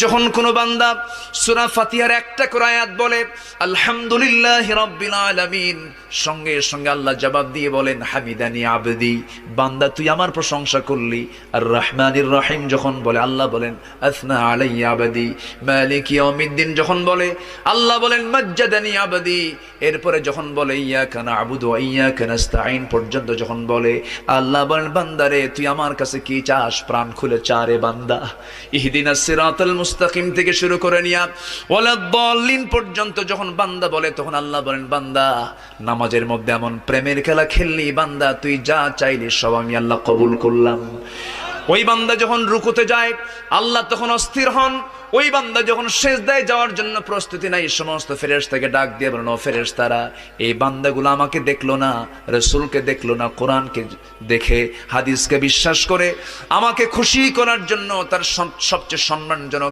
যখন কোনো বান্দা সূরা ফাতিহার একটা করে আয়াত বলে আলহামদুলিল্লাহি রাব্বিল আলামিন, সঙ্গে সঙ্গে আল্লাহ জবাব দিয়ে বলেন হামিদানি আবদি, বান্দা তুই আমার প্রশংসা করলি। আর রহমানির রহিম যখন বলে আল্লাহ বলেন আসনা আলাইয়া আবদি। মালিক ইয়াউমিদ্দিন যখন বলে আল্লাহ বলেন মাজ্জাদানি আবদি। এরপরে যখন বলে ইয়াকা না'বুদু ওয়া ইয়াকা নাস্তাঈন পর্যন্ত যখন বলে আল্লাহ বলেন বান্দারে তুই আমার কাছে কি চাস, প্রাণ খুলে চারে বান্দা। ইহদিনাস সিরাতাল মুস্তাকিম থেকে শুরু করে নিয়া ওয়ালাদ-দাল্লিন পর্যন্ত যখন বান্দা বলে তখন আল্লাহ বলেন বান্দা নামাজের মধ্যে এমন প্রেমের খেলা খেললি বান্দা, তুই যা চাইলি সব আমি আল্লাহ কবুল করলাম। ওই বান্দা যখন রুকুতে যায় আল্লাহ তখন অস্থির হন। ওই বান্দা যখন সিজদায় যাওয়ার জন্য প্রস্তুতি নাই, সমস্ত ফেরেশতাকে ডাক দিয়ে বলেন ও ফেরেশতারা, এই বান্দাগুলো আমাকে দেখলো না, রাসূলকে দেখলো না, কোরআনকে দেখে হাদিসকে বিশ্বাস করে আমাকে খুশি করার জন্য তার সবচেয়ে সম্মানজনক